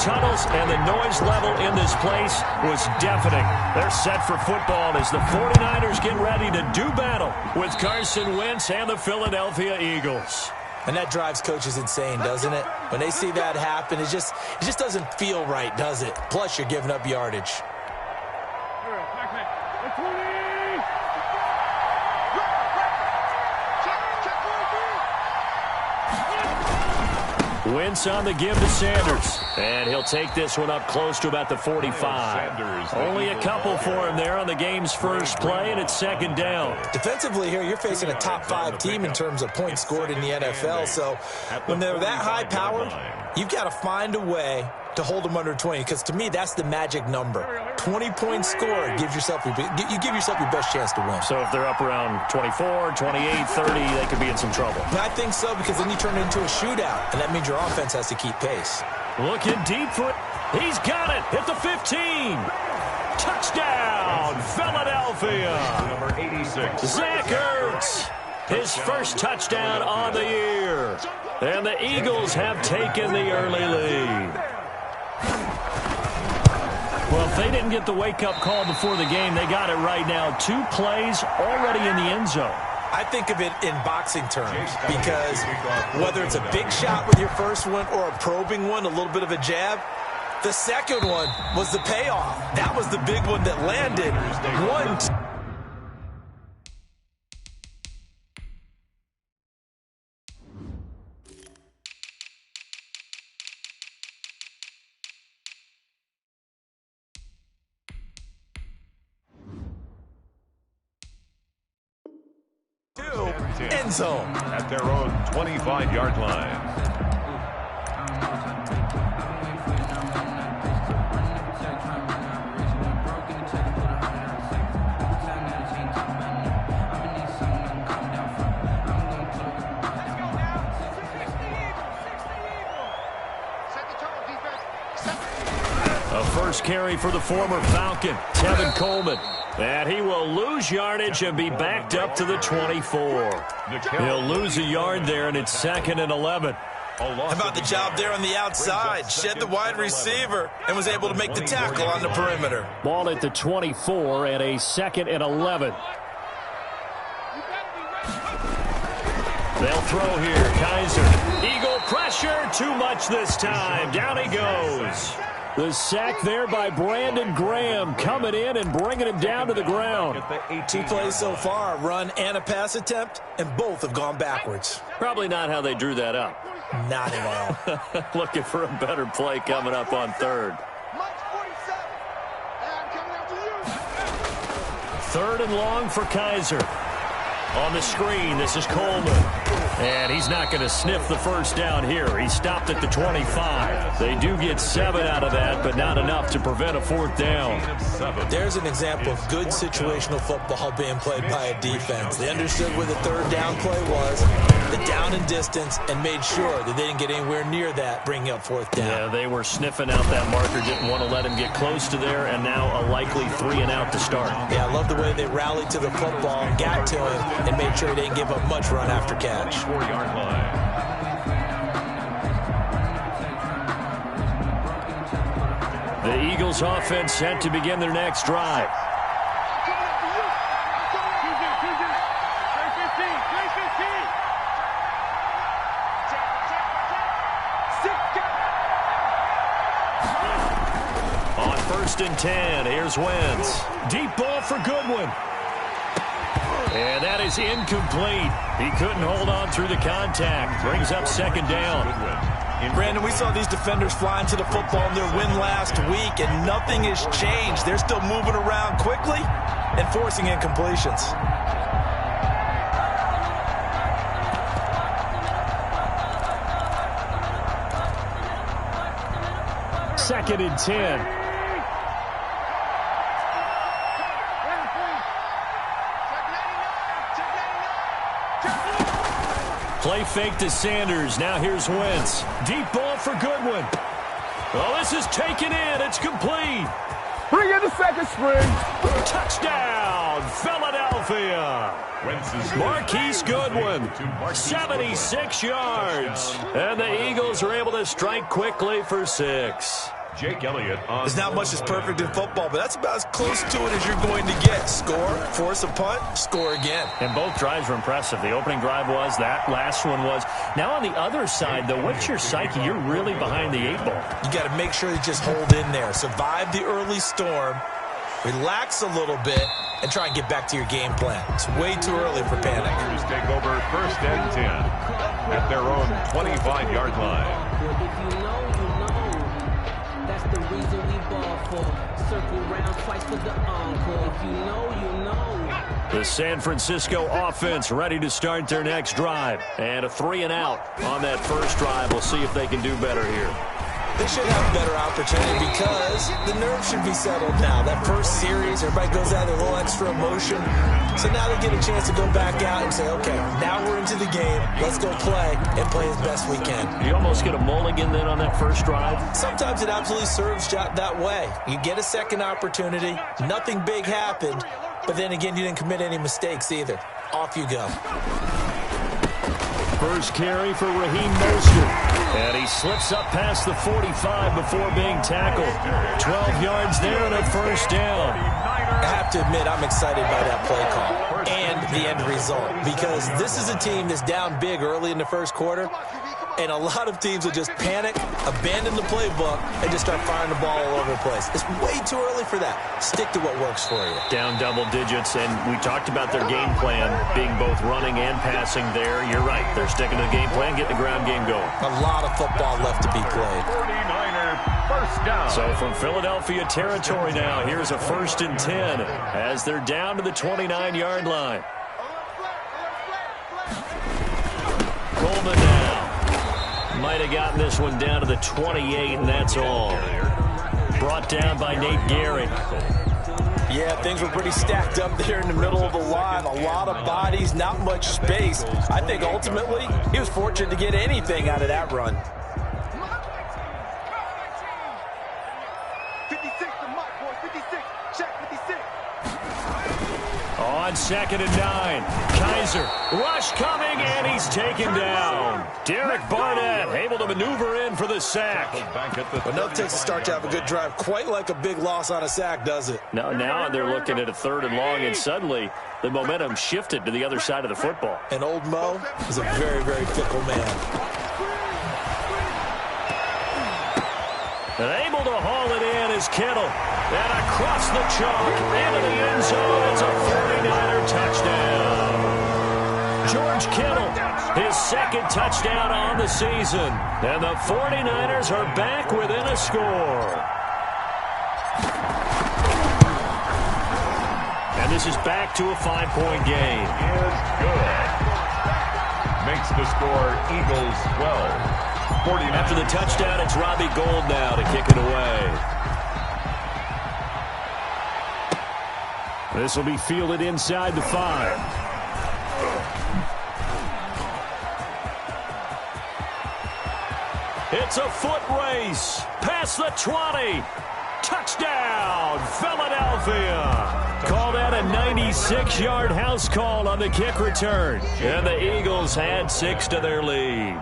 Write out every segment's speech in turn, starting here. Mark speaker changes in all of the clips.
Speaker 1: tunnels, and the noise level in this place was deafening. They're set for football as the 49ers get ready to do battle with Carson Wentz and the Philadelphia Eagles.
Speaker 2: And that drives coaches insane, doesn't it? When they see that happen, it just doesn't feel right, does it? Plus, you're giving up yardage.
Speaker 1: Wentz on the give to Sanders. And he'll take this one up close to about the 45. Only a couple for him there on the game's first play, and it's second down.
Speaker 2: Defensively here, you're facing a top-5 team in terms of points scored in the NFL. So when they're that high-powered, you've got to find a way to hold them under 20, because to me, that's the magic number. 20 points scored gives yourself your best chance to win.
Speaker 1: So if they're up around 24, 28, 30, they could be in some trouble.
Speaker 2: I think so, because then you turn it into a shootout, and that means your offense has to keep pace.
Speaker 1: Looking deep for it. He's got it at the 15. Touchdown, Philadelphia.
Speaker 3: Number 86.
Speaker 1: Zach Ertz. His first touchdown on the year. And the Eagles have taken the early lead. Well, if they didn't get the wake-up call before the game, they got it right now. 2 plays already in the end zone.
Speaker 2: I think of it in boxing terms, because whether it's a big shot with your first one or a probing one, a little bit of a jab, the second one was the payoff. That was the big one that landed. End zone
Speaker 3: at their own 25-yard line.
Speaker 1: A first carry for the former Falcon, Tevin Coleman. And he will lose yardage and be backed up to the 24. He'll lose a yard there, and it's 2nd and 11.
Speaker 2: How about the job there on the outside? Shed the wide receiver and was able to make the tackle on the perimeter.
Speaker 1: Ball at the 24 and a 2nd and 11. They'll throw here. Kaiser. Eagle pressure. Too much this time. Down he goes. The sack there by Brandon Graham, coming in and bringing him down to the ground.
Speaker 2: 2 plays so far, a run and a pass attempt, and both have gone backwards.
Speaker 1: Probably not how they drew that up.
Speaker 2: Not at all.
Speaker 1: Looking for a better play coming up on 3rd. 3rd and long for Kaiser. On the screen, this is Coleman. And he's not going to sniff the first down here. He stopped at the 25. They do get 7 out of that, but not enough to prevent a 4th down.
Speaker 2: There's an example of good situational football being played by a defense. They understood where the 3rd down play was, the down and distance, and made sure that they didn't get anywhere near that, bringing up 4th down.
Speaker 1: Yeah, they were sniffing out that marker, didn't want to let him get close to there, and now a likely 3 and out to start.
Speaker 2: Yeah, I love the way they rallied to the football, got to him, and made sure he didn't give up much run after catch.
Speaker 3: 4-yard line.
Speaker 1: The Eagles offense set to begin their next drive. On 1st and 10, here's Wentz. Deep ball for Goodwin. And that is incomplete. He couldn't hold on through the contact. Brings up 2nd down.
Speaker 2: Brandon, we saw these defenders flying to the football in their win last week, and nothing has changed. They're still moving around quickly and forcing incompletions.
Speaker 1: 2nd and 10. Play fake to Sanders. Now here's Wentz. Deep ball for Goodwin. Oh, this is taken in. It's complete.
Speaker 4: Bring in the second string.
Speaker 1: Touchdown, Philadelphia. Marquise Goodwin, 76 yards. And the Eagles are able to strike quickly for 6.
Speaker 3: Jake Elliott on.
Speaker 2: There's not much that's perfect in football, but that's about as close to it as you're going to get. Score, force a punt, score again.
Speaker 1: And both drives were impressive. The opening drive was, that last one was. Now on the other side, though, what's your psyche? You're really behind the 8 ball.
Speaker 2: You got to make sure you just hold in there. Survive the early storm, relax a little bit, and try and get back to your game plan. It's way too early for panic.
Speaker 3: Just take over 1st and 10 at their own 25-yard line.
Speaker 5: If you know, that's the reason we ball for. Circle round twice for the encore. If you know, you know.
Speaker 1: The San Francisco offense ready to start their next drive. And a 3-and-out on that first drive. We'll see if they can do better here.
Speaker 2: They should have a better opportunity because the nerves should be settled now. That first series, everybody goes out with a little extra emotion. So now they get a chance to go back out and say, okay, now we're into the game. Let's go play and play as best we can.
Speaker 1: You almost get a mulligan then on that first drive?
Speaker 2: Sometimes it absolutely serves that way. You get a second opportunity. Nothing big happened. But then again, you didn't commit any mistakes either. Off you go.
Speaker 1: First carry for Raheem Mostert. And he slips up past the 45 before being tackled. 12 yards there and a first down.
Speaker 2: I have to admit, I'm excited by that play call and the end result because this is a team that's down big early in the first quarter, and a lot of teams will just panic, abandon the playbook, and just start firing the ball all over the place. It's way too early for that. Stick to what works for you.
Speaker 1: Down double digits, and we talked about their game plan being both running and passing there. You're right. They're sticking to the game plan, getting the ground game going.
Speaker 2: A lot of football left to be played.
Speaker 3: 49er first down.
Speaker 1: So from Philadelphia territory now, here's a 1st and 10 as they're down to the 29-yard line. Coleman now. Might have gotten this one down to the 28, and that's all. Brought down by Nate Gehrig.
Speaker 2: Yeah, things were pretty stacked up there in the middle of the line. A lot of bodies, not much space. I think ultimately he was fortunate to get anything out of that run.
Speaker 4: 56, the mark, boys. 56. Check 56.
Speaker 1: On 2nd and 9. Kaiser, rush coming, and he's taken down. Derek Barnett able to maneuver in for the sack.
Speaker 2: But no, it takes a start to have a good drive. Quite like a big loss on a sack, does it?
Speaker 1: Now they're looking at a 3rd and long, and suddenly the momentum shifted to the other side of the football.
Speaker 2: And old Mo is a very, very fickle man.
Speaker 1: And able to haul it in is Kittle. And across the chalk into the end zone. It's a 49er touchdown. George Kittle, his 2nd touchdown on the season. And the 49ers are back within a score. And this is back to a 5-point game.
Speaker 3: Is good. Makes the score Eagles 12. 49.
Speaker 1: After the touchdown, it's Robbie Gould now to kick it away. This will be fielded inside the 5. It's a foot race. Past the 20. Touchdown, Philadelphia. Call that a 96-yard house call on the kick return. And the Eagles add 6 to their lead.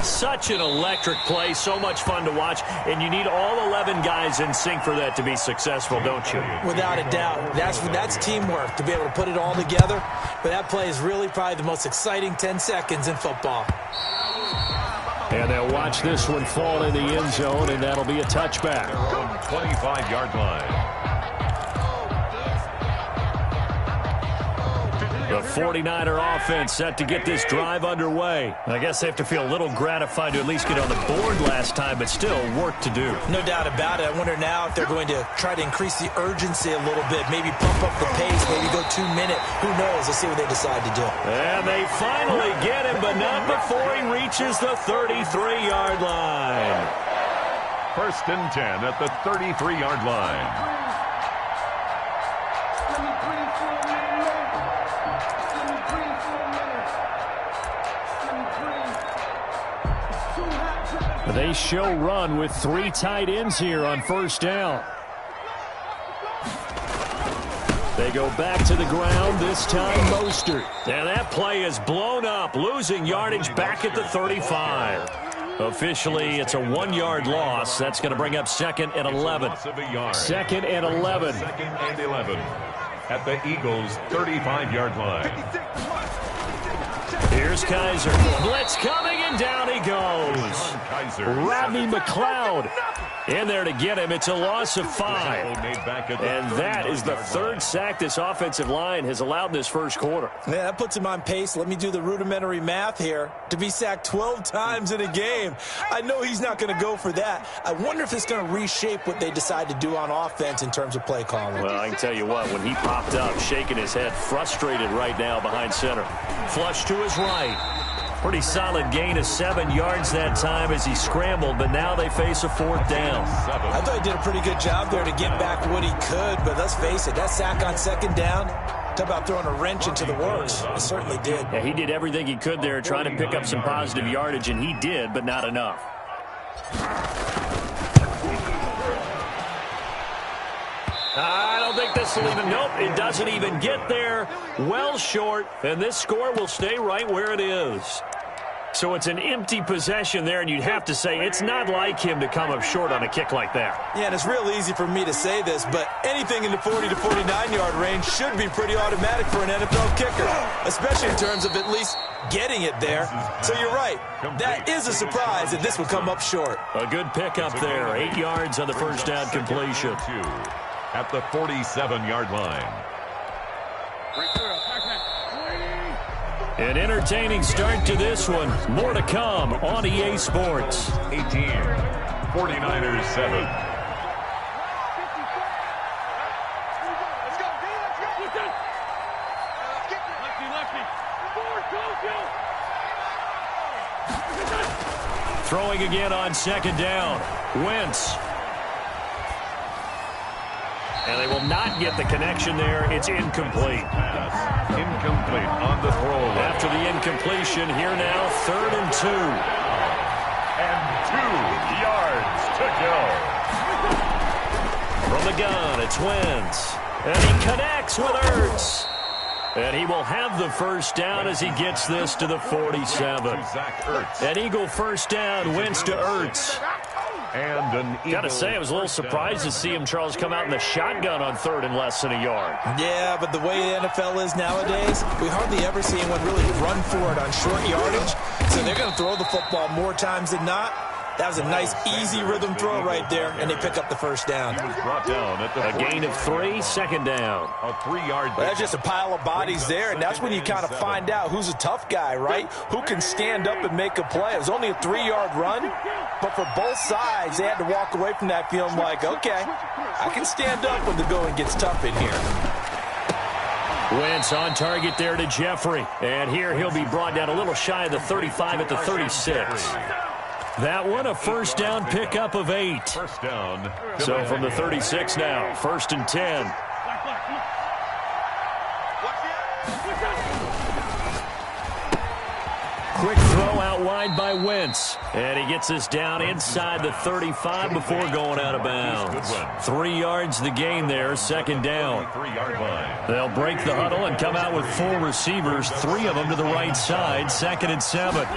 Speaker 1: Such an electric play, so much fun to watch, and you need all 11 guys in sync for that to be successful, don't you?
Speaker 2: Without a doubt. That's teamwork to be able to put it all together. But that play is really probably the most exciting 10 seconds in football.
Speaker 1: And they'll watch this one fall in the end zone, and that'll be a touchback.
Speaker 3: 25-yard line.
Speaker 1: The 49er offense set to get this drive underway. I guess they have to feel a little gratified to at least get on the board last time, but still work to do.
Speaker 2: No doubt about it. I wonder now if they're going to try to increase the urgency a little bit, maybe pump up the pace, maybe go 2 minute. Who knows? Let's see what they decide to do.
Speaker 1: And they finally get him, but not before he reaches the 33-yard line.
Speaker 3: 1st and 10 at the 33-yard line.
Speaker 1: They show run with 3 tight ends here on first down. They go back to the ground, this time Mostert. And that play is blown up, losing yardage back at the 35. Officially, it's a 1-yard loss. That's going to bring up 2nd and 11. 2nd and 11.
Speaker 3: 2nd and 11 at the Eagles' 35-yard line.
Speaker 1: Here's Kizer. Blitz coming, and down he goes. Rodney McLeod in there to get him. It's a loss of 5. And that is the 3rd sack this offensive line has allowed in this first quarter.
Speaker 2: Yeah, that puts him on pace. Let me do the rudimentary math here. To be sacked 12 times in a game. I know he's not going to go for that. I wonder if it's going to reshape what they decide to do on offense in terms of play calling.
Speaker 1: Well, I can tell you what, when he popped up, shaking his head, frustrated right now behind center. Flush to his right. Pretty solid gain of 7 yards that time as he scrambled, but now they face a 4th down.
Speaker 2: I thought he did a pretty good job there to get back what he could, but let's face it, that sack on 2nd down, talk about throwing a wrench into the works. It certainly did.
Speaker 1: Yeah, he did everything he could there trying to pick up some positive yardage, and he did, but not enough. I don't think this will even, nope, it doesn't even get there. Well short, and this score will stay right where it is. So it's an empty possession there, and you'd have to say it's not like him to come up short on a kick like that.
Speaker 2: Yeah, and it's real easy for me to say this, but anything in the 40 to 49-yard range should be pretty automatic for an NFL kicker, especially in terms of at least getting it there. So you're right. That is a surprise that this will come up short.
Speaker 1: A good pickup there. 8 yards on the first down completion.
Speaker 3: At the 47-yard line.
Speaker 1: An entertaining start to this one. More to come on EA Sports.
Speaker 3: 18, 49ers 7.
Speaker 1: Throwing again on 2nd down. Wentz. And they will not get the connection there. It's incomplete.
Speaker 3: Pass incomplete on the throw.
Speaker 1: After the incompletion, here now, 3rd and 2.
Speaker 3: And 2 yards to go.
Speaker 1: From the gun, it's Wentz. And he connects with Ertz. And he will have the first down as he gets this to the 47. An Eagle first down, Wentz to Ertz.
Speaker 3: And an
Speaker 1: Got to say, I was a little surprised to see him, Charles, come out in the shotgun on 3rd and less than a yard.
Speaker 2: Yeah, but the way the NFL is nowadays, we hardly ever see anyone really run for it on short yardage. So they're going to throw the football more times than not. That was a nice, easy rhythm throw right there, and they pick up the first down.
Speaker 3: He was brought down at the
Speaker 1: a gain of 3, 2nd down.
Speaker 3: A 3-yard.
Speaker 2: Well, that's just a pile of bodies there, and that's when you kind of find out who's a tough guy, right? Who can stand up and make a play. It was only a 3-yard run, but for both sides, they had to walk away from that feeling like, okay, I can stand up when the going gets tough in here.
Speaker 1: Wentz on target there to Jeffrey, and here he'll be brought down a little shy of the 35 at the 36. That one, a first down pickup of 8.
Speaker 3: First down.
Speaker 1: So from the 36 now, 1st and 10. Quick throw out wide by Wentz. And he gets this down inside the 35 before going out of bounds. 3 yards the gain there, 2nd down. They'll break the huddle and come out with 4 receivers, 3 of them to the right side, 2nd and 7.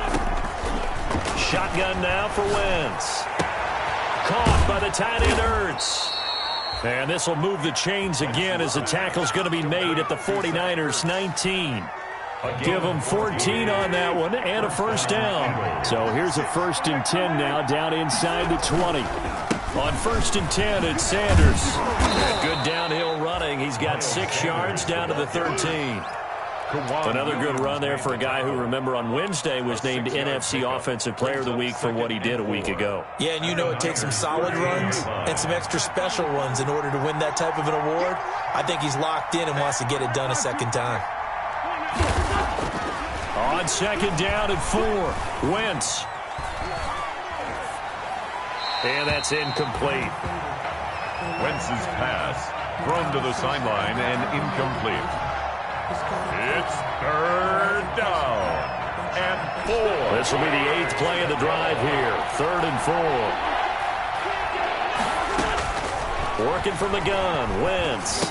Speaker 1: Shotgun now for Wentz. Caught by the tight end Ertz. And this will move the chains again as the tackle's going to be made at the 49ers 19. Give them 14 on that one and a first down. So here's a 1st and 10 now down inside the 20. On 1st and 10, it's Sanders. Good downhill running. He's got 6 yards down to the 13. Another good run there for a guy who, remember, on Wednesday was named NFC Offensive Player of the Week for what he did a week ago.
Speaker 2: Yeah, and you know it takes some solid runs and some extra special ones in order to win that type of an award. I think he's locked in and wants to get it done a second time.
Speaker 1: On 2nd down at 4, Wentz. And that's incomplete.
Speaker 3: Wentz's pass thrown to the sideline and incomplete. It's 3rd down. and 4.
Speaker 1: This will be the 8th play of the drive here. 3rd and 4. Working from the gun, Wentz.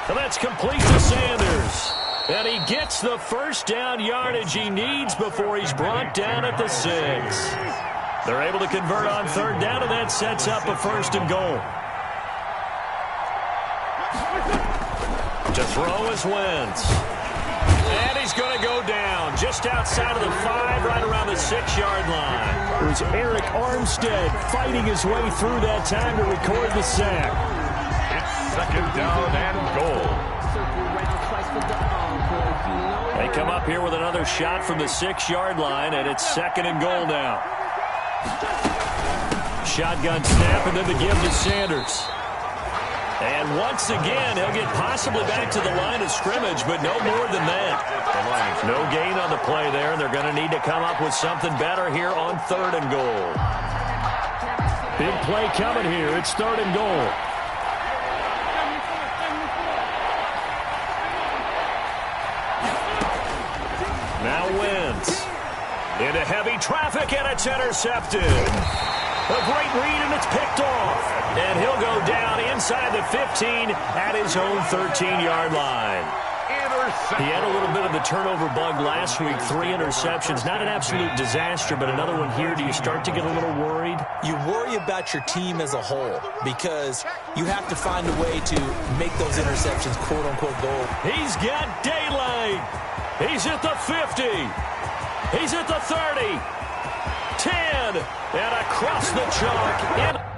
Speaker 1: And that's complete to Sanders. And he gets the first down yardage he needs before he's brought down at the 6. They're able to convert on 3rd down, and that sets up a 1st and goal. To throw is Wentz. And he's going to go down just outside of the 5, right around the 6-yard line. It was Eric Armstead fighting his way through that time to record the sack.
Speaker 3: It's 2nd down and goal.
Speaker 1: They come up here with another shot from the 6-yard line, and it's 2nd and goal now. Shotgun snap, and then the give to Sanders. And once again, he'll get possibly back to the line of scrimmage, but no more than that. No gain on the play there, and they're going to need to come up with something better here on 3rd and goal. Big play coming here. It's 3rd and goal. Now Wentz. Into heavy traffic, and it's intercepted. A great read, and it's picked off. And he'll go down inside the 15 at his own 13-yard line. He had a little bit of the turnover bug last week, 3 interceptions. Not an absolute disaster, but another one here. Do you start to get a little worried?
Speaker 2: You worry about your team as a whole because you have to find a way to make those interceptions quote-unquote goal.
Speaker 1: He's got daylight. He's at the 50. He's at the 30. 10. And across the chalk.